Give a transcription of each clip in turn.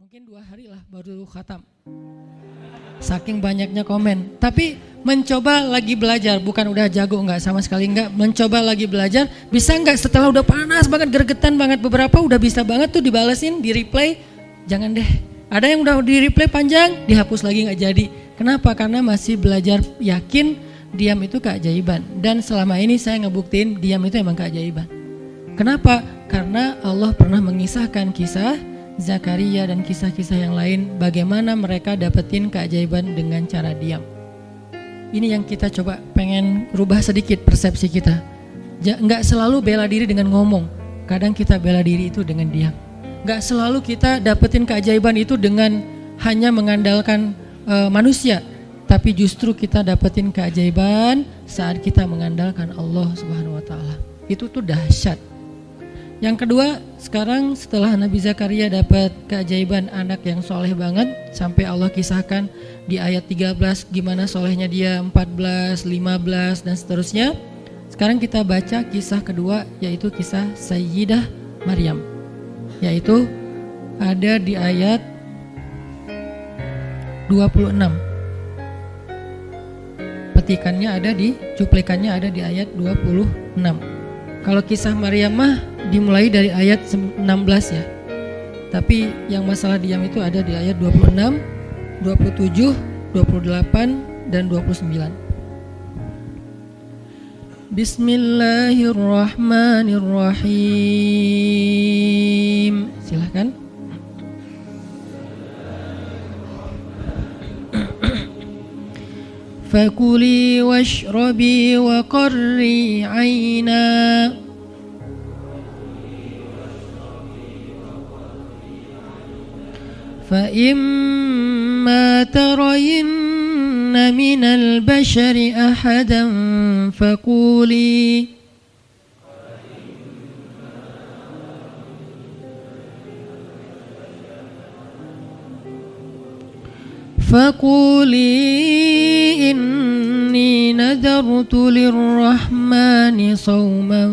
Mungkin 2 hari lah baru khatam. Saking banyaknya komen. Tapi mencoba lagi belajar, bukan udah jago enggak, sama sekali enggak. Mencoba lagi belajar, bisa enggak setelah udah panas banget, gregetan banget beberapa, udah bisa banget tuh dibalesin, di replay. Jangan deh. Ada yang udah di replay panjang, dihapus lagi enggak jadi. Kenapa? Karena masih belajar yakin diam itu keajaiban. Dan selama ini saya ngebuktiin diam itu emang keajaiban. Kenapa? Karena Allah pernah mengisahkan kisah Zakaria dan kisah-kisah yang lain, bagaimana mereka dapetin keajaiban dengan cara diam. Ini yang kita coba pengen rubah sedikit persepsi kita. Nggak selalu bela diri dengan ngomong, kadang kita bela diri itu dengan diam. Nggak selalu kita dapetin keajaiban itu dengan hanya mengandalkan manusia, tapi justru kita dapetin keajaiban saat kita mengandalkan Allah Subhanahu Wa Taala. Itu tuh dahsyat. Yang kedua, sekarang setelah Nabi Zakaria dapat keajaiban anak yang soleh banget, sampai Allah kisahkan di ayat 13 gimana solehnya dia, 14, 15 dan seterusnya. Sekarang kita baca kisah kedua, yaitu kisah Sayyidah Maryam, yaitu ada di ayat 26. Petikannya ada di, cuplikannya ada di ayat 26. Kalau kisah Maryam mah dimulai dari ayat 16 ya. Tapi yang masalah diam itu ada di ayat 26, 27, 28 dan 29. Bismillahirrahmanirrahim. Silakan. Fakuli washrabi wa qarri aina فإما ترين من البشر أحدا فقولي إني نذرت للرحمن صوما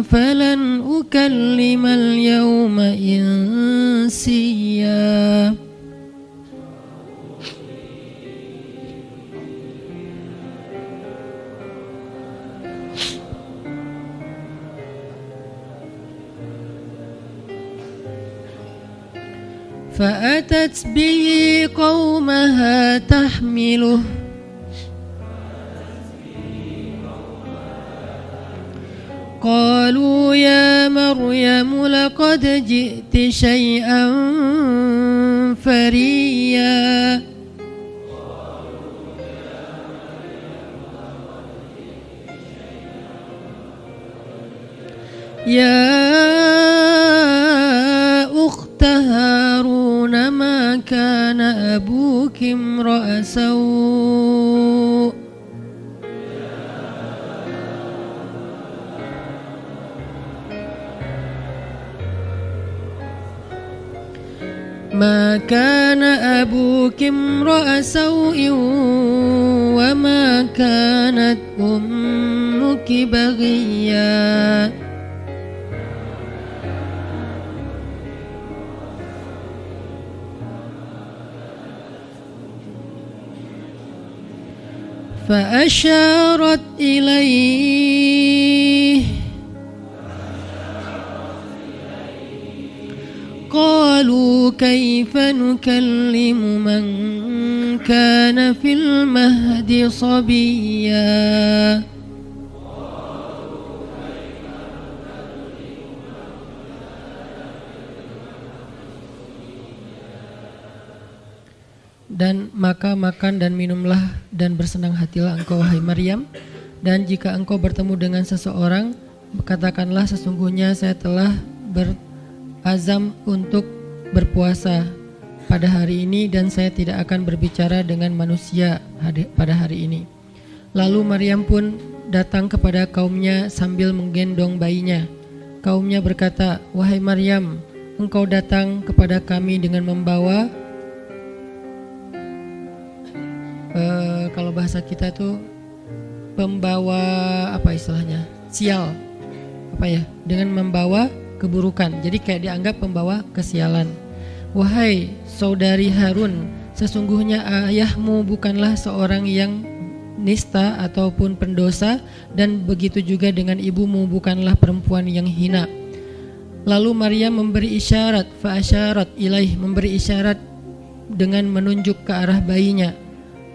فلن أكلم اليوم إنسيا. فأتت به قومها تحمله قالوا يا مريم لقد جئت شيئا فريا يا أخت هارون ما كان أبوك امرأ سوء ما كان أبوك امرأ سوء وما كانت أمك بغيا فأشارت إليه قالوا كيف نكلم من كان في المهد صبيا Dan maka makan dan minumlah dan bersenang hatilah engkau wahai Maryam, dan jika engkau bertemu dengan seseorang katakanlah sesungguhnya saya telah berazam untuk berpuasa pada hari ini dan saya tidak akan berbicara dengan manusia pada hari ini. Lalu Maryam pun datang kepada kaumnya sambil menggendong bayinya. Kaumnya berkata, wahai Maryam, engkau datang kepada kami dengan membawa kalau bahasa kita tuh pembawa apa istilahnya, sial apa ya, dengan membawa keburukan, jadi kayak dianggap pembawa kesialan. wahai saudari Harun, sesungguhnya ayahmu bukanlah seorang yang nista ataupun pendosa, dan begitu juga dengan ibumu bukanlah perempuan yang hina. Lalu Maryam memberi isyarat, fa'asyarat ilaih, memberi isyarat dengan menunjuk ke arah bayinya.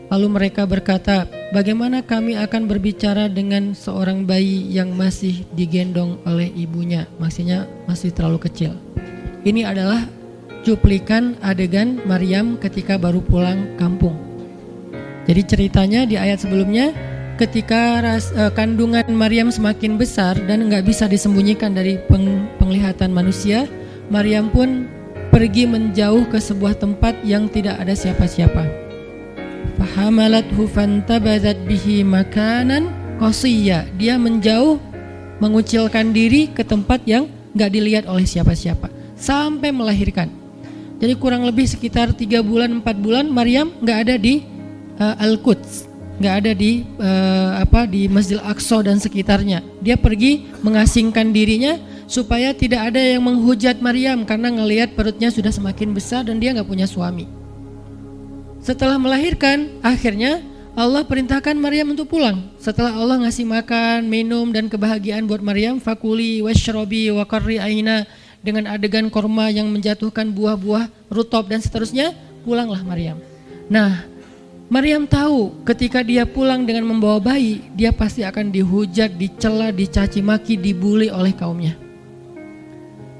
Lalu mereka berkata, bagaimana kami akan berbicara dengan seorang bayi yang masih digendong oleh ibunya, maksudnya masih terlalu kecil. Ini adalah cuplikan adegan Maryam ketika baru pulang kampung. Jadi ceritanya di ayat sebelumnya, ketika kandungan Maryam semakin besar dan nggak bisa disembunyikan dari penglihatan manusia, Maryam pun pergi menjauh ke sebuah tempat yang tidak ada siapa-siapa. Fahamalathu fantabadat bihi makanan qasiyya. Dia menjauh, mengucilkan diri ke tempat yang nggak dilihat oleh siapa-siapa sampai melahirkan. Jadi kurang lebih sekitar 3 bulan 4 bulan Maryam nggak ada di Al-Quds, nggak ada di di Masjidil Aqsa dan sekitarnya. Dia pergi mengasingkan dirinya supaya tidak ada yang menghujat Maryam karena ngelihat perutnya sudah semakin besar dan dia nggak punya suami. Setelah melahirkan, akhirnya Allah perintahkan Maryam untuk pulang. Setelah Allah ngasih makan, minum dan kebahagiaan buat Maryam, fakuli washrobi wa qarri aina, dengan adegan korma yang menjatuhkan buah-buah rutop dan seterusnya, pulanglah Maryam. Nah, Maryam tahu ketika dia pulang dengan membawa bayi, dia pasti akan dihujat, dicela, dicaci maki, dibully oleh kaumnya.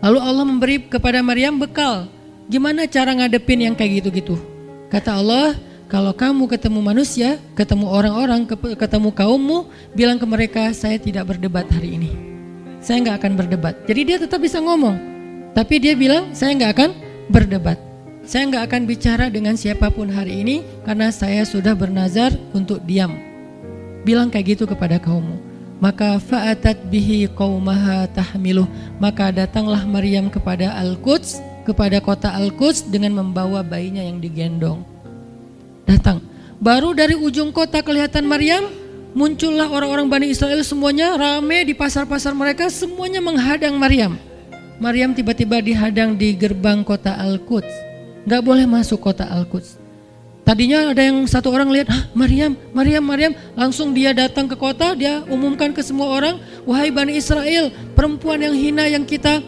Lalu Allah memberi kepada Maryam bekal. Gimana cara ngadepin yang kayak gitu-gitu? Kata Allah, kalau kamu ketemu manusia, ketemu orang-orang, ketemu kaummu, bilang ke mereka, saya tidak berdebat hari ini. Saya nggak akan berdebat. Jadi dia tetap bisa ngomong, tapi dia bilang, saya nggak akan berdebat. Saya nggak akan bicara dengan siapapun hari ini karena saya sudah bernazar untuk diam. Bilang kayak gitu kepada kaummu. Maka fa'atat bihi qaumaha tahmiluh. Maka datanglah Maryam kepada Al-Quds, kepada kota Al-Quds dengan membawa bayinya yang digendong. Datang. Baru dari ujung kota kelihatan Maryam, muncullah orang-orang Bani Israel semuanya rame di pasar-pasar mereka, semuanya menghadang Maryam. Maryam tiba-tiba dihadang di gerbang kota Al-Quds. Gak boleh masuk kota Al-Quds. Tadinya ada yang satu orang lihat, Maryam, langsung dia datang ke kota, dia umumkan ke semua orang, wahai Bani Israel, perempuan yang hina yang kita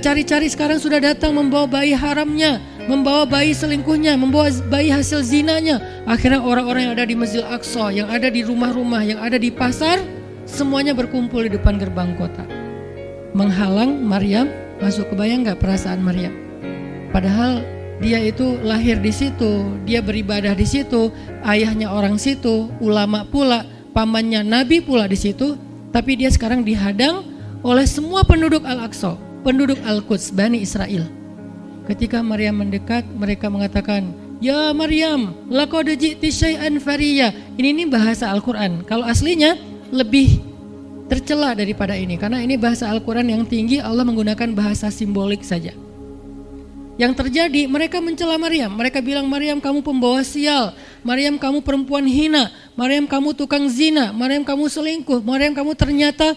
cari-cari sekarang sudah datang membawa bayi haramnya, membawa bayi selingkuhnya, membawa bayi hasil zinanya. Akhirnya orang-orang yang ada di Masjidil Aqsa, yang ada di rumah-rumah, yang ada di pasar, semuanya berkumpul di depan gerbang kota, menghalang Maryam masuk. Kebayang gak perasaan Maryam? Padahal dia itu lahir di situ, dia beribadah di situ, ayahnya orang situ, ulama pula, pamannya nabi pula di situ, tapi dia sekarang dihadang oleh semua penduduk Al-Aqsa, penduduk Al-Quds, Bani Israel. Ketika Maryam mendekat, mereka mengatakan, ya Maryam, laqad ji'ti syai'an fariya. Ini bahasa Al-Quran. Kalau aslinya lebih tercela daripada ini, karena ini bahasa Al-Quran yang tinggi, Allah menggunakan bahasa simbolik saja. Yang terjadi, mereka mencela Maryam. Mereka bilang, Maryam kamu pembawa sial, Maryam kamu perempuan hina, Maryam kamu tukang zina, Maryam kamu selingkuh, Maryam kamu ternyata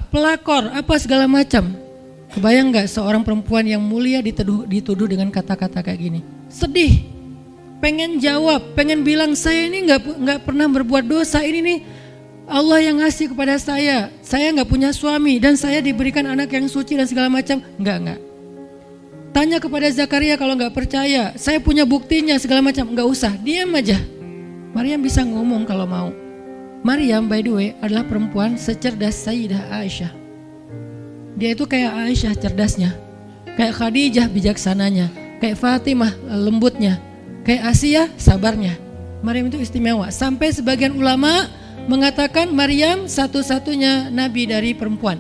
pelakor, segala macam. Kebayang gak seorang perempuan yang mulia dituduh dengan kata-kata kayak gini? Sedih, pengen jawab, pengen bilang, saya ini gak pernah berbuat dosa, ini nih Allah yang ngasih kepada saya gak punya suami, dan saya diberikan anak yang suci dan segala macam. Enggak. Tanya kepada Zakaria kalau nggak percaya, saya punya buktinya segala macam. Nggak usah, diam aja. Maryam bisa ngomong kalau mau. Maryam by the way adalah perempuan secerdas Sayyidah Aisyah. Dia itu kayak Aisyah cerdasnya, kayak Khadijah bijaksananya, kayak Fatimah lembutnya, kayak Asiyah sabarnya. Maryam itu istimewa. Sampai sebagian ulama mengatakan Maryam satu-satunya nabi dari perempuan,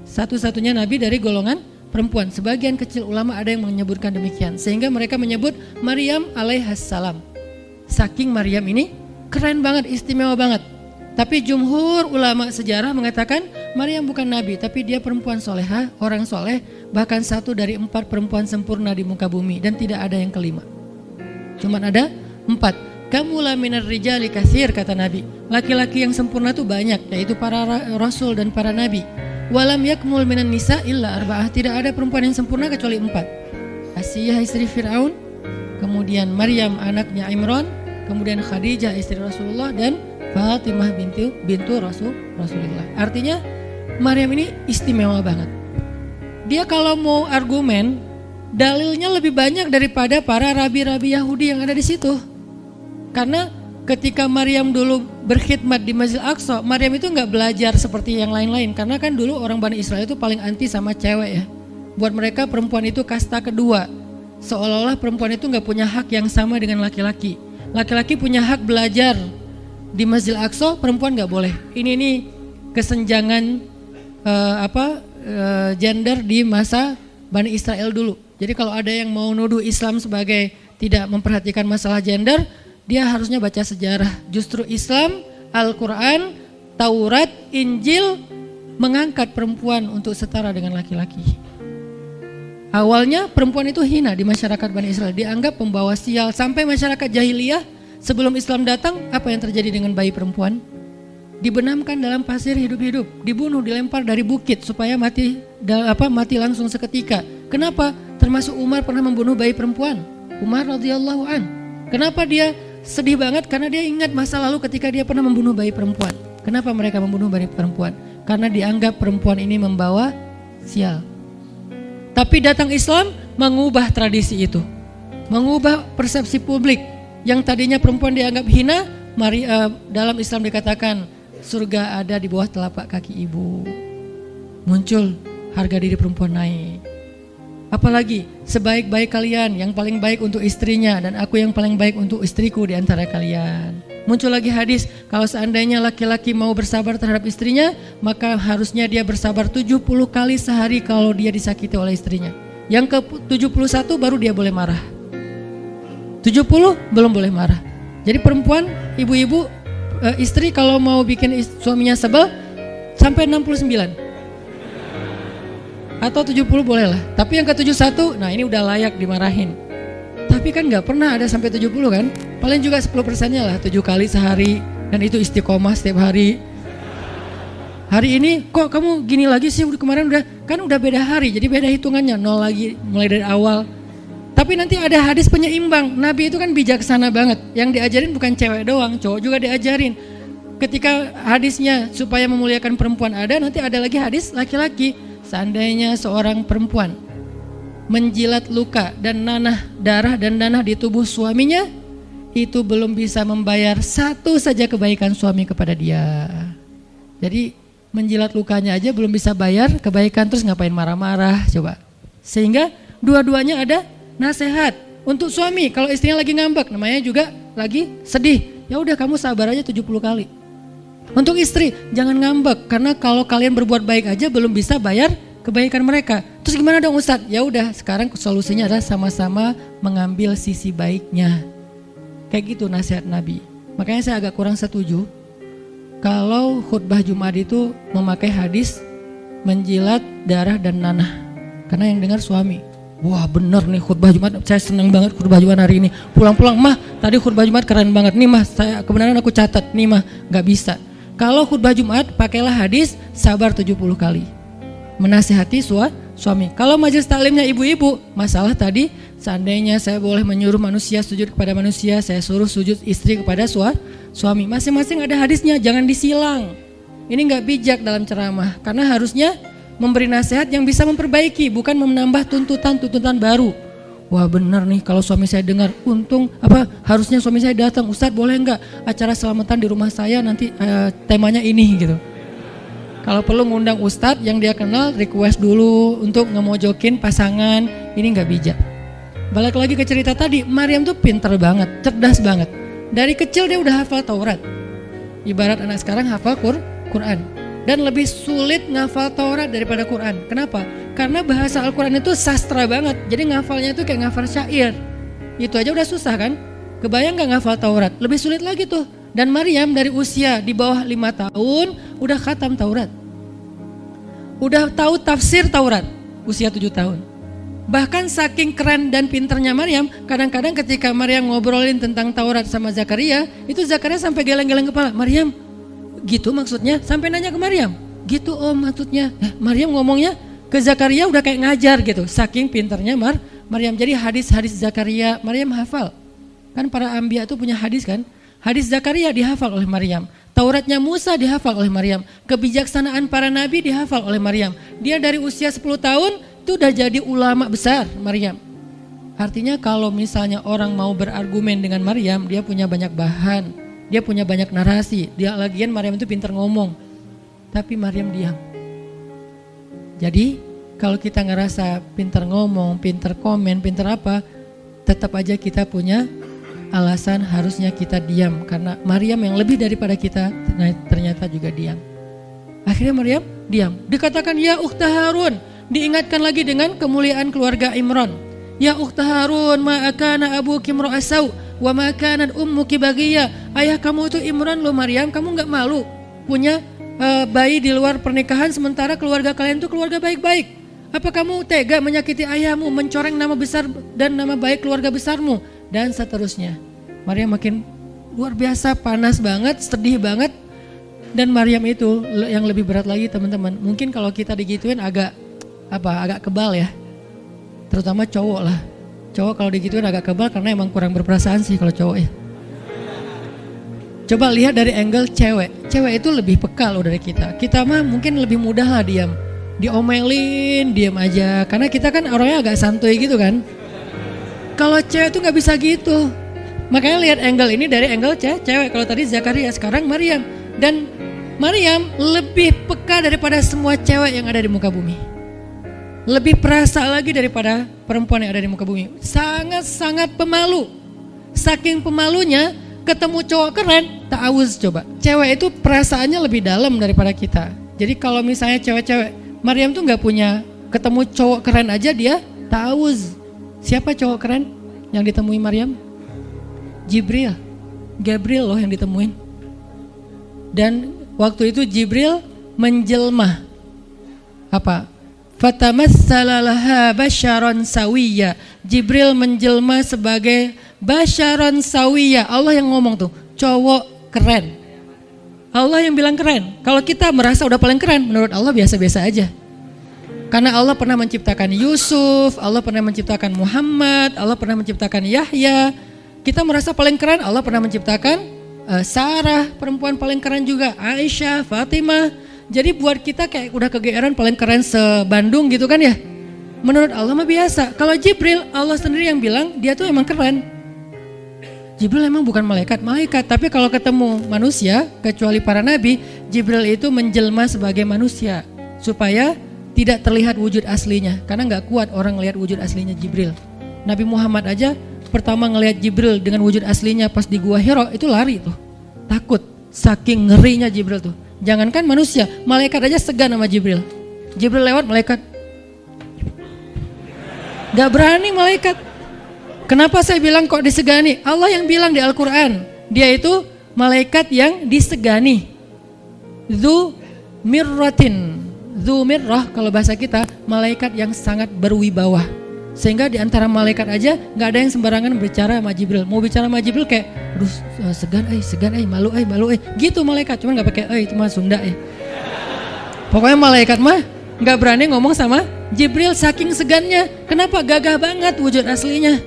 satu-satunya nabi dari golongan perempuan. Sebagian kecil ulama ada yang menyebutkan demikian, sehingga mereka menyebut Maryam alaihassalam. Saking Maryam ini keren banget, istimewa banget. Tapi jumhur ulama sejarah mengatakan Maryam bukan nabi, tapi dia perempuan solehah, orang soleh, bahkan 1 dari 4 perempuan sempurna di muka bumi, dan tidak ada yang kelima. Cuman ada 4. Kamula minar rijali katsir, kata Nabi. Laki-laki yang sempurna itu banyak, yaitu para rasul dan para nabi. Walam yakmul minan nisa illa arba'ah. Tidak ada perempuan yang sempurna kecuali 4. Asiyah istri Fir'aun, kemudian Maryam anaknya Imran, kemudian Khadijah istri Rasulullah, dan Fatimah bintu Rasulullah. Artinya Maryam ini istimewa banget. Dia kalau mau argumen, dalilnya lebih banyak daripada para rabi-rabi Yahudi yang ada di situ. Karena ketika Maryam dulu berkhidmat di Masjid Aqsa, Maryam itu nggak belajar seperti yang lain-lain. Karena kan dulu orang Bani Israel itu paling anti sama cewek ya. Buat mereka perempuan itu kasta kedua. Seolah-olah perempuan itu nggak punya hak yang sama dengan laki-laki. Laki-laki punya hak belajar di Masjid Aqsa, perempuan nggak boleh. Ini kesenjangan gender di masa Bani Israel dulu. Jadi kalau ada yang mau nuduh Islam sebagai tidak memperhatikan masalah gender, dia harusnya baca sejarah. Justru Islam, Al-Quran, Taurat, Injil mengangkat perempuan untuk setara dengan laki-laki. Awalnya perempuan itu hina di masyarakat Bani Israel, dianggap pembawa sial. Sampai masyarakat jahiliyah sebelum Islam datang, apa yang terjadi dengan bayi perempuan? Dibenamkan dalam pasir hidup-hidup, dibunuh, dilempar dari bukit supaya mati langsung seketika. Kenapa? Termasuk Umar pernah membunuh bayi perempuan. Umar radhiyallahu an. Kenapa dia sedih banget? Karena dia ingat masa lalu ketika dia pernah membunuh bayi perempuan. Kenapa mereka membunuh bayi perempuan? Karena dianggap perempuan ini membawa sial. Tapi datang Islam mengubah tradisi itu, mengubah persepsi publik. Yang tadinya perempuan dianggap hina, dalam Islam dikatakan surga ada di bawah telapak kaki ibu. Muncul harga diri perempuan naik. Apalagi sebaik-baik kalian yang paling baik untuk istrinya, dan aku yang paling baik untuk istriku di antara kalian. Muncul lagi hadis, kalau seandainya laki-laki mau bersabar terhadap istrinya, maka harusnya dia bersabar 70 kali sehari kalau dia disakiti oleh istrinya. Yang ke-71 baru dia boleh marah. 70 belum boleh marah. Jadi perempuan, ibu-ibu, istri kalau mau bikin suaminya sebel sampai 69 atau 70 boleh lah. Tapi yang ke-71, nah ini udah layak dimarahin. Tapi kan gak pernah ada sampai 70 kan. Paling juga 10%-nya lah, 7 kali sehari. Dan itu istiqomah setiap hari. Hari ini kok kamu gini lagi sih, kemarin udah beda hari. Jadi beda hitungannya, 0 lagi mulai dari awal. Tapi nanti ada hadis penyeimbang. Nabi itu kan bijaksana banget. Yang diajarin bukan cewek doang, cowok juga diajarin. Ketika hadisnya supaya memuliakan perempuan ada, nanti ada lagi hadis laki-laki. Seandainya seorang perempuan menjilat luka dan darah dan nanah di tubuh suaminya, itu belum bisa membayar satu saja kebaikan suami kepada dia. Jadi menjilat lukanya aja belum bisa bayar kebaikan, terus ngapain marah-marah coba. Sehingga dua-duanya ada nasihat untuk suami. Kalau istrinya lagi ngambek, namanya juga lagi sedih, ya udah kamu sabar aja 70 kali. Untuk istri, jangan ngambek, karena kalau kalian berbuat baik aja belum bisa bayar kebaikan mereka. Terus gimana dong Ustadz? Ya udah, sekarang solusinya adalah sama-sama mengambil sisi baiknya. Kayak gitu nasihat Nabi. Makanya saya agak kurang setuju kalau khutbah Jumat itu memakai hadis menjilat darah dan nanah. Karena yang dengar suami. Wah bener nih khutbah Jumat, saya senang banget khutbah Jumat hari ini. Pulang-pulang, mah tadi khutbah Jumat keren banget. Nih mah, kebenaran aku catat. Nih mah, gak bisa. Kalau khutbah Jumat, pakailah hadis sabar 70 kali. Menasihati suami. Kalau majelis taklimnya ibu-ibu, masalah tadi, seandainya saya boleh menyuruh manusia sujud kepada manusia, saya suruh sujud istri kepada suami. Masing-masing ada hadisnya, jangan disilang. Ini gak bijak dalam ceramah, karena harusnya memberi nasihat yang bisa memperbaiki, bukan menambah tuntutan baru. Wah benar nih, kalau suami saya dengar, harusnya suami saya datang. Ustadz boleh nggak acara selamatan di rumah saya nanti temanya ini gitu. Kalau perlu ngundang ustadz yang dia kenal, request dulu untuk ngemojokin pasangan, ini nggak bijak. Balik lagi ke cerita tadi, Maryam tuh pinter banget, cerdas banget. Dari kecil dia udah hafal Taurat. Ibarat anak sekarang hafal Quran. Dan lebih sulit ngafal Taurat daripada Quran. Kenapa? Karena bahasa Al-Quran itu sastra banget. Jadi ngafalnya itu kayak ngafal syair. Itu aja udah susah kan? Kebayang gak ngafal Taurat? Lebih sulit lagi tuh. Dan Maryam dari usia di bawah 5 tahun udah khatam Taurat. Udah tahu tafsir Taurat usia 7 tahun. Bahkan saking keren dan pinternya Maryam, kadang-kadang ketika Maryam ngobrolin tentang Taurat sama Zakaria, itu Zakaria sampai geleng-geleng kepala. Maryam, gitu maksudnya? Sampai nanya ke Maryam, gitu om maksudnya. Maryam ngomongnya ke Zakaria udah kayak ngajar gitu, saking pinternya Maryam. Jadi hadis-hadis Zakaria Maryam hafal. Kan para anbiya itu punya hadis kan? Hadis Zakaria dihafal oleh Maryam. Tauratnya Musa dihafal oleh Maryam. Kebijaksanaan para nabi dihafal oleh Maryam. Dia dari usia 10 tahun itu udah jadi ulama besar Maryam. Artinya kalau misalnya orang mau berargumen dengan Maryam, dia punya banyak bahan, dia punya banyak narasi. Dia lagian Maryam itu pintar ngomong. Tapi Maryam diam. Jadi kalau kita ngerasa pintar ngomong, pintar komen, pintar apa, tetap aja kita punya alasan harusnya kita diam, karena Maryam yang lebih daripada kita ternyata juga diam. Akhirnya Maryam diam. Dikatakan ya ukhta Harun, diingatkan lagi dengan kemuliaan keluarga Imran. Ya ukhta Harun, ma akana abuki imra'asau wa ma kanat ummuki baghiyya. Ayah kamu itu Imran loh Maryam, kamu enggak malu punya bayi di luar pernikahan sementara keluarga kalian itu keluarga baik-baik. Apa kamu tega menyakiti ayahmu, mencoreng nama besar dan nama baik keluarga besarmu? Dan seterusnya. Maryam makin luar biasa, panas banget, sedih banget. Dan Maryam itu yang lebih berat lagi teman-teman. Mungkin kalau kita digituin agak kebal ya. Terutama cowok lah. Cowok kalau digituin agak kebal karena emang kurang berperasaan sih kalau cowok ya. Coba lihat dari angle cewek. Cewek itu lebih peka loh dari kita. Kita mah mungkin lebih mudah lah diam. Diomelin, diam aja. Karena kita kan orangnya agak santuy gitu kan. Kalau cewek tuh gak bisa gitu. Makanya lihat angle ini dari angle cewek. Kalau tadi Zakaria, sekarang Maryam. Dan Maryam lebih peka daripada semua cewek yang ada di muka bumi. Lebih perasa lagi daripada perempuan yang ada di muka bumi. Sangat-sangat pemalu. Saking pemalunya, ketemu cowok keren, ta'awuz coba. Cewek itu perasaannya lebih dalam daripada kita. Jadi kalau misalnya cewek-cewek, Maryam tuh gak punya, ketemu cowok keren aja dia ta'awuz. Siapa cowok keren yang ditemui Maryam? Jibril, Gabriel loh yang ditemuin. Dan waktu itu Jibril menjelma apa? Fatamassala laha basyaron sawiyya. Jibril menjelma sebagai basyaron sawiyya. Allah yang ngomong tuh, cowok keren. Allah yang bilang keren. Kalau kita merasa udah paling keren, menurut Allah biasa-biasa aja. Karena Allah pernah menciptakan Yusuf, Allah pernah menciptakan Muhammad, Allah pernah menciptakan Yahya. Kita merasa paling keren, Allah pernah menciptakan Sarah, perempuan paling keren juga, Aisyah, Fatimah. Jadi buat kita kayak udah kegeeran paling keren se-Bandung gitu kan ya. Menurut Allah mah biasa. Kalau Jibril, Allah sendiri yang bilang dia tuh emang keren. Jibril emang bukan malaikat, tapi kalau ketemu manusia, kecuali para nabi, Jibril itu menjelma sebagai manusia supaya tidak terlihat wujud aslinya, karena nggak kuat orang ngelihat wujud aslinya Jibril. Nabi Muhammad aja pertama ngelihat Jibril dengan wujud aslinya pas di Gua Hira itu lari tuh, takut, saking ngerinya Jibril tuh. Jangankan manusia, malaikat aja segan sama Jibril. Jibril lewat, malaikat nggak berani malaikat. Kenapa saya bilang kok disegani? Allah yang bilang di Al-Quran, dia itu malaikat yang disegani. Dzu mirratin. Dzu mirrah kalau bahasa kita, malaikat yang sangat berwibawa. Sehingga di antara malaikat aja gak ada yang sembarangan berbicara sama Jibril. Mau bicara sama Jibril kayak, aduh segan malu gitu malaikat, cuman gak pakai itu mah Sunda ya. Pokoknya malaikat mah gak berani ngomong sama Jibril saking segannya. Kenapa? Gagah banget wujud aslinya.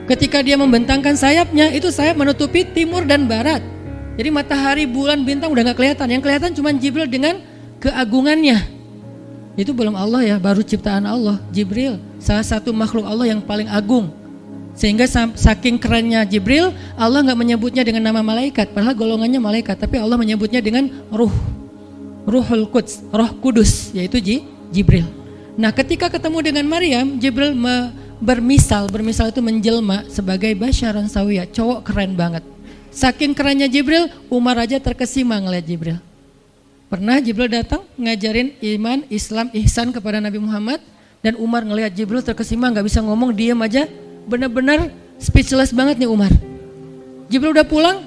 Ketika dia membentangkan sayapnya, itu sayap menutupi timur dan barat. Jadi matahari, bulan, bintang udah gak kelihatan. Yang kelihatan cuma Jibril dengan keagungannya. Itu belum Allah ya, baru ciptaan Allah. Jibril, salah satu makhluk Allah yang paling agung. Sehingga saking kerennya Jibril, Allah gak menyebutnya dengan nama malaikat. Padahal golongannya malaikat, tapi Allah menyebutnya dengan Ruhul Quds, Roh Kudus, yaitu Jibril. Nah ketika ketemu dengan Maryam, Jibril bermisal itu menjelma sebagai basyaran sawiyah, cowok keren banget. Saking kerennya Jibril, Umar aja terkesima ngeliat Jibril. Pernah Jibril datang ngajarin iman, Islam, ihsan kepada Nabi Muhammad, dan Umar ngelihat Jibril terkesima, gak bisa ngomong, diam aja, benar-benar speechless banget nih Umar. Jibril udah pulang,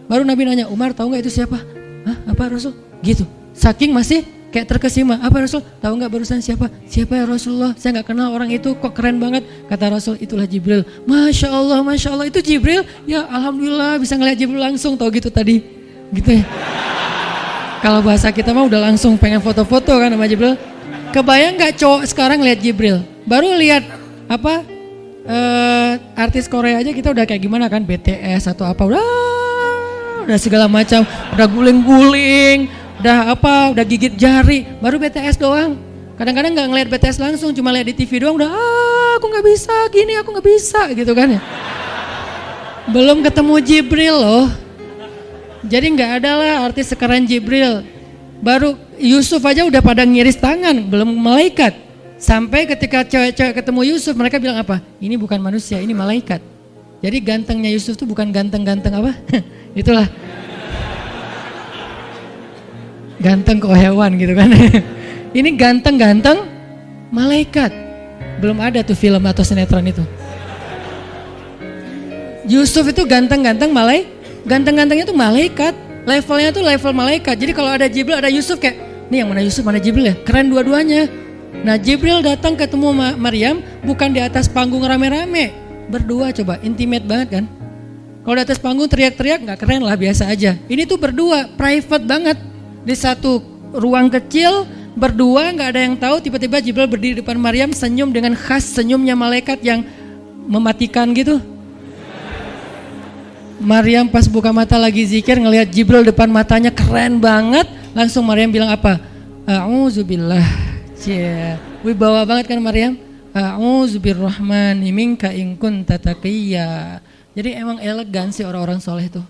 baru Nabi nanya, Umar tahu gak itu siapa? Hah, apa Rasul? Gitu, saking masih kayak terkesima. Apa Rasul? Tahu gak barusan siapa? Siapa ya Rasulullah? Saya gak kenal orang itu, kok keren banget. Kata Rasul, itulah Jibril. Masya Allah, itu Jibril. Ya Alhamdulillah bisa ngeliat Jibril langsung, tahu gitu tadi. Gitu ya. Kalau bahasa kita mah udah langsung pengen foto-foto kan sama Jibril. Kebayang gak cowok sekarang lihat Jibril? Baru lihat artis Korea aja kita udah kayak gimana kan, BTS atau apa, udah segala macam, udah guling-guling, udah gigit jari, baru BTS doang. Kadang-kadang nggak ngeliat BTS langsung, cuma lihat di TV doang, udah aku nggak bisa gini, aku nggak bisa gitu kan ya. Belum ketemu Jibril loh. Jadi nggak ada lah artis sekeren Jibril. Baru Yusuf aja udah pada ngiris tangan, belum malaikat. Sampai ketika cewek-cewek ketemu Yusuf, mereka bilang apa? Ini bukan manusia, ini malaikat. Jadi gantengnya Yusuf tuh bukan ganteng-ganteng apa? Itulah. Ganteng kok hewan gitu kan. Ini ganteng-ganteng malaikat. Belum ada tuh film atau sinetron itu. Yusuf itu ganteng-ganteng ganteng-gantengnya tuh malaikat. Levelnya tuh level malaikat. Jadi kalau ada Jibril, ada Yusuf kayak, nih yang mana Yusuf, mana Jibril ya? Keren dua-duanya. Nah Jibril datang ketemu Maryam bukan di atas panggung rame-rame. Berdua coba, intimate banget kan? Kalau di atas panggung teriak-teriak gak keren lah, biasa aja. Ini tuh berdua, private banget. Di satu ruang kecil, berdua gak ada yang tahu, tiba-tiba Jibril berdiri di depan Maryam, senyum dengan khas senyumnya malaikat yang mematikan gitu. Maryam pas buka mata lagi zikir ngelihat Jibril depan matanya keren banget, langsung Maryam bilang apa? A'udzubillah. Cie, wibawa banget kan Maryam? A'udzubirrahmani minka in kunta taqiyya. Jadi emang elegan sih orang-orang soleh itu.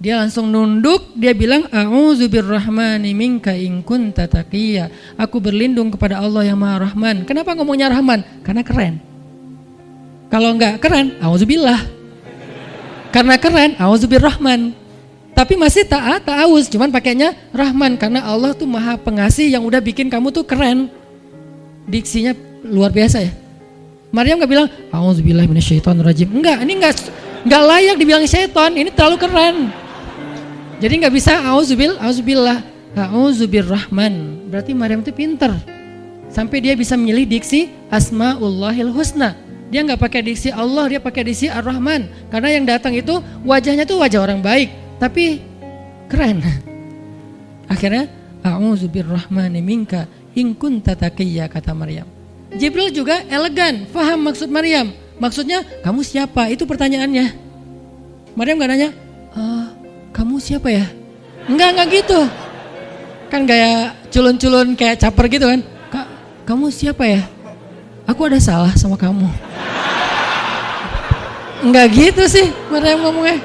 Dia langsung nunduk, dia bilang A'udzubirrahmani minka in kunta taqiyya. Aku berlindung kepada Allah yang Maha Rahman. Kenapa ngomongnya Rahman? Karena keren. Kalau enggak keren, a'udzubillah. Karena keren, A'udzubirrahman. Tapi masih ta'awuz, cuman pakainya Rahman. Karena Allah tuh Maha Pengasih yang udah bikin kamu tuh keren. Diksinya luar biasa ya. Maryam gak bilang A'udzubillahi minasyaitonirrajim. Enggak, ini enggak layak dibilang syaiton, ini terlalu keren. Jadi gak bisa A'udzubillah, A'udzubirrahman. Berarti Maryam tuh pinter. Sampai dia bisa memilih diksi Asmaullahil Husna. Dia nggak pakai diksi Allah, dia pakai diksi Ar-Rahman. Karena yang datang itu wajahnya tuh wajah orang baik, tapi keren. Akhirnya A'udzubirrahmani minka in kunta taqiyya, kata Maryam. Jibril juga elegan, faham maksud Maryam. Maksudnya kamu siapa? Itu pertanyaannya. Maryam nggak nanya, kamu siapa ya? Enggak gitu. Kan gaya culun-culun kayak caper gitu kan. Kamu siapa ya? Aku ada salah sama kamu. Enggak gitu sih Maryam ngomongnya.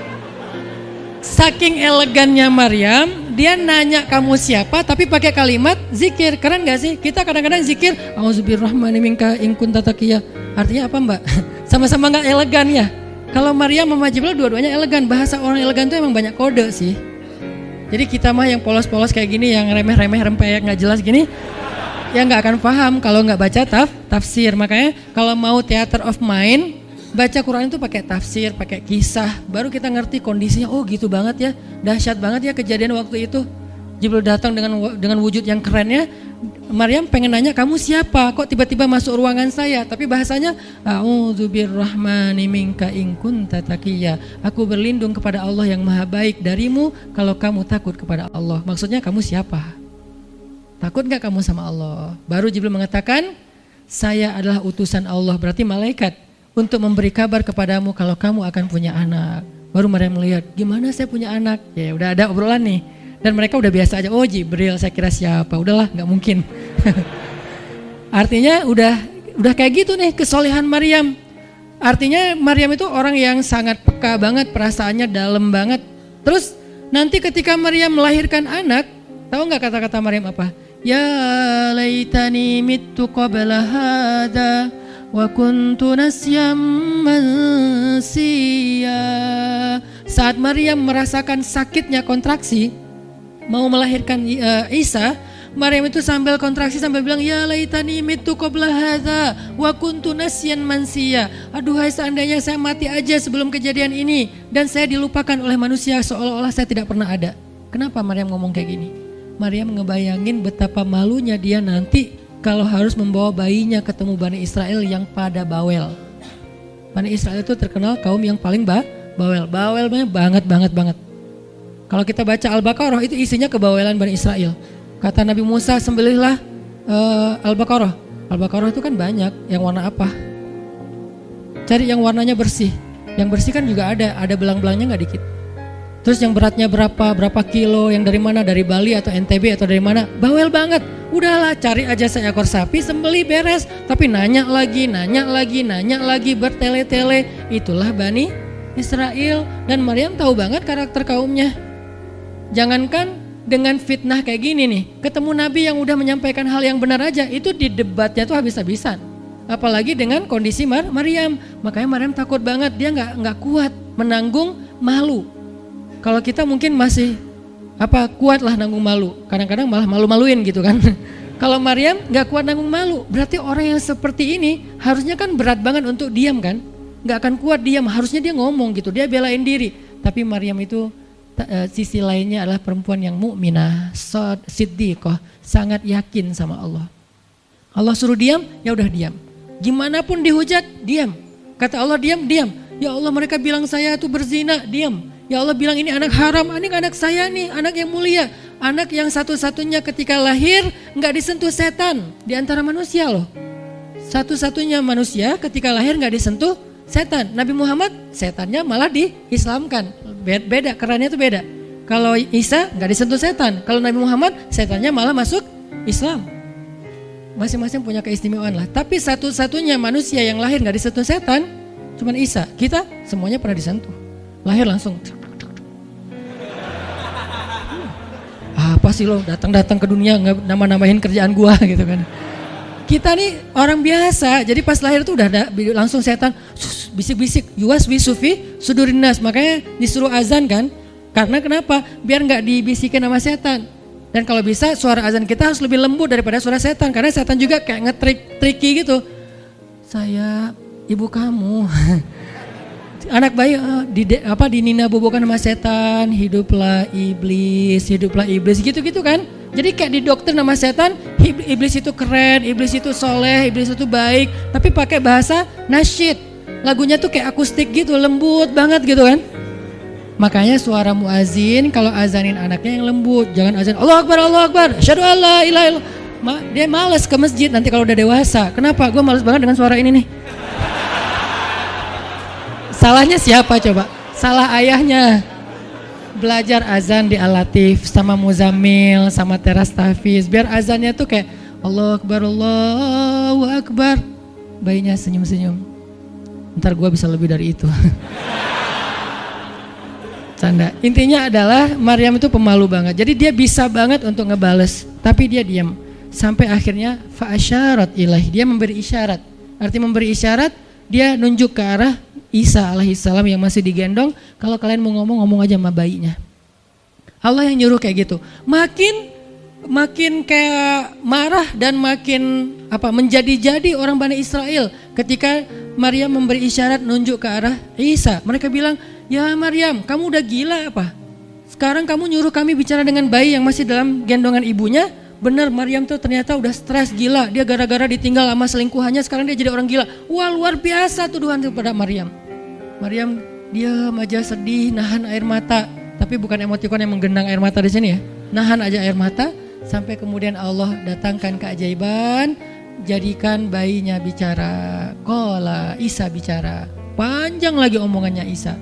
Saking elegannya Maryam, dia nanya kamu siapa tapi pakai kalimat zikir. Keren gak sih? Kita kadang-kadang zikir A'udzubirrahmani minka in kunta taqiyya. Artinya apa Mbak? Sama-sama gak elegan ya. Kalau Maryam sama Jibril dua-duanya elegan. Bahasa orang elegan tuh emang banyak kode sih. Jadi kita mah yang polos-polos kayak gini, yang remeh-remeh rempeyek gak jelas gini, ya nggak akan paham kalau nggak baca tafsir. Makanya kalau mau theater of mind, baca Quran itu pakai tafsir, pakai kisah, baru kita ngerti kondisinya. Oh gitu banget ya, dahsyat banget ya kejadian waktu itu. Jibril datang dengan wujud yang kerennya. Maryam pengen nanya kamu siapa? Kok tiba-tiba masuk ruangan saya? Tapi bahasanya A'udzubirrahmani minka in kunta taqiyya. Aku berlindung kepada Allah yang Maha Baik darimu kalau kamu takut kepada Allah. Maksudnya kamu siapa? Takut gak kamu sama Allah? Baru Jibril mengatakan, saya adalah utusan Allah, berarti malaikat, untuk memberi kabar kepadamu kalau kamu akan punya anak. Baru Maryam melihat, gimana saya punya anak? Ya udah ada obrolan nih. Dan mereka udah biasa aja, oh Jibril, saya kira siapa? Udahlah, gak mungkin. Artinya udah kayak gitu nih kesolehan Maryam. Artinya Maryam itu orang yang sangat peka banget, perasaannya dalam banget. Terus nanti ketika Maryam melahirkan anak, tahu gak kata-kata Maryam apa? Ya laitani mittu qabla hada wa kuntu nasyam mansiya. Saat Maryam merasakan sakitnya kontraksi, mau melahirkan Isa, Maryam itu sambil kontraksi sambil bilang ya laitani mittu qabla hadza wa kuntu nasyan mansiya. Aduhai seandainya saya mati aja sebelum kejadian ini dan saya dilupakan oleh manusia seolah-olah saya tidak pernah ada. Kenapa Maryam ngomong kayak gini? Maryam ngebayangin betapa malunya dia nanti kalau harus membawa bayinya ketemu Bani Israel yang pada bawel. Bani Israel itu terkenal kaum yang paling bawel. Bawelnya banget. Kalau kita baca Al-Baqarah itu isinya kebawelan Bani Israel. Kata Nabi Musa, sembelihlah Al-Baqarah. Al-Baqarah itu kan banyak, yang warna apa? Cari yang warnanya bersih. Yang bersih kan juga ada belang-belangnya nggak dikit. Terus yang beratnya berapa kilo, yang dari mana, dari Bali atau NTB atau dari mana, bawel banget. Udahlah cari aja seekor sapi, sembeli beres. Tapi nanya lagi, bertele-tele. Itulah Bani Israel. Dan Maryam tahu banget karakter kaumnya. Jangankan dengan fitnah kayak gini nih, ketemu Nabi yang udah menyampaikan hal yang benar aja, itu di debatnya tuh habis-habisan. Apalagi dengan kondisi Maryam. Makanya Maryam takut banget, dia nggak kuat menanggung malu. Kalau kita mungkin masih kuat lah nanggung malu, kadang-kadang malah malu-maluin gitu kan. Kalau Maryam nggak kuat nanggung malu, berarti orang yang seperti ini harusnya kan berat banget untuk diam kan, nggak akan kuat diam, harusnya dia ngomong gitu, dia belain diri. Tapi Maryam itu sisi lainnya adalah perempuan yang mukminah, siddiqah, sangat yakin sama Allah. Allah suruh diam, ya udah diam. Gimana pun dihujat, diam. Kata Allah diam. Ya Allah mereka bilang saya itu berzina, diam. Ya Allah bilang ini anak haram, ini anak saya nih, anak yang mulia. Anak yang satu-satunya ketika lahir nggak disentuh setan di antara manusia loh. Satu-satunya manusia ketika lahir nggak disentuh setan. Nabi Muhammad setannya malah diislamkan. Beda, kerannya itu beda. Kalau Isa nggak disentuh setan, kalau Nabi Muhammad setannya malah masuk Islam. Masing-masing punya keistimewaan lah. Tapi satu-satunya manusia yang lahir nggak disentuh setan, cuman Isa. Kita semuanya pernah disentuh. Lahir langsung. Apa sih lo datang-datang ke dunia nggak nambah-nambahin kerjaan gua gitu kan. Kita nih orang biasa, jadi pas lahir tuh udah ada langsung setan bisik-bisik, yuwas wisufi sudurinas, makanya disuruh azan kan. Karena kenapa? Biar nggak dibisikin sama setan. Dan kalau bisa suara azan kita harus lebih lembut daripada suara setan, karena setan juga kayak nge-tricky gitu. Saya ibu kamu. Anak bayi dinina bobokan sama setan, hiduplah iblis gitu-gitu kan. Jadi kayak didoktrin sama setan, iblis itu keren, iblis itu soleh, iblis itu baik, tapi pakai bahasa nasyid. Lagunya tuh kayak akustik gitu, lembut banget gitu kan. Makanya suara muazin kalau azanin anaknya yang lembut, jangan azan Allahu Akbar, asyhadu alla ilaha illallah. Dia malas ke masjid nanti kalau udah dewasa. Kenapa? Gue malas banget dengan suara ini nih. Salahnya siapa coba? Salah ayahnya. Belajar azan di Al-Latif sama Muzammil sama Teras Tafiz. Biar azannya tuh kayak Allahu Akbar. Bayinya senyum-senyum. Ntar gue bisa lebih dari itu. Canda. Intinya adalah Maryam itu pemalu banget. Jadi dia bisa banget untuk ngebales. Tapi dia diam. Sampai akhirnya fa'asyarat ilaih. Dia memberi isyarat. Arti memberi isyarat, dia nunjuk ke arah Isa alaihissalam yang masih digendong, kalau kalian mau ngomong aja sama bayinya. Allah yang nyuruh kayak gitu. Makin kayak marah dan makin menjadi-jadi orang Bani Israel ketika Maryam memberi isyarat nunjuk ke arah Isa. Mereka bilang, "Ya Maryam, kamu udah gila apa? Sekarang kamu nyuruh kami bicara dengan bayi yang masih dalam gendongan ibunya?" Benar, Maryam tuh ternyata udah stres gila. Dia gara-gara ditinggal sama selingkuhannya, sekarang dia jadi orang gila. Wah, luar biasa tuduhan kepada Maryam. Maryam diam aja, sedih, nahan air mata. Tapi bukan emotikon yang menggenang air mata di sini ya. Nahan aja air mata sampai kemudian Allah datangkan keajaiban, jadikan bayinya bicara. Qala, Isa bicara. Panjang lagi omongannya Isa.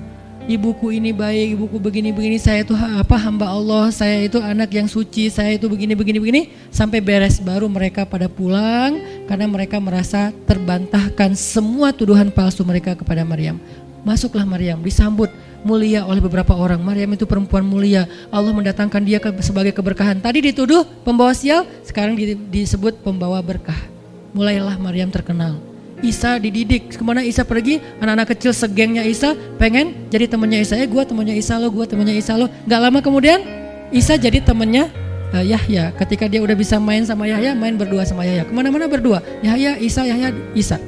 Ibuku ini baik, ibuku begini-begini, saya itu hamba Allah, saya itu anak yang suci, saya itu begini-begini, sampai beres. Baru mereka pada pulang karena mereka merasa terbantahkan semua tuduhan palsu mereka kepada Maryam. Masuklah Maryam, disambut mulia oleh beberapa orang. Maryam itu perempuan mulia, Allah mendatangkan dia sebagai keberkahan. Tadi dituduh pembawa sial, sekarang disebut pembawa berkah. Mulailah Maryam terkenal. Isa dididik, kemana Isa pergi, anak-anak kecil segengnya Isa pengen jadi temannya Isa. Gue temannya Isa lo, gue temannya Isa lo. Gak lama kemudian Isa jadi temannya Yahya. Ketika dia udah bisa main sama Yahya, main berdua sama Yahya. Kemana-mana berdua, Yahya, Isa.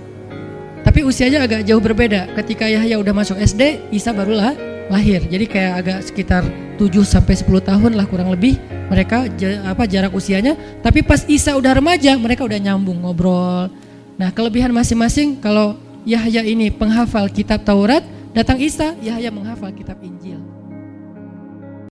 Tapi usianya agak jauh berbeda. Ketika Yahya udah masuk SD, Isa barulah lahir. Jadi kayak agak sekitar 7-10 tahun lah kurang lebih mereka jarak usianya. Tapi pas Isa udah remaja, mereka udah nyambung ngobrol. Nah, kelebihan masing-masing, kalau Yahya ini penghafal kitab Taurat, datang Isa, Yahya menghafal kitab Injil.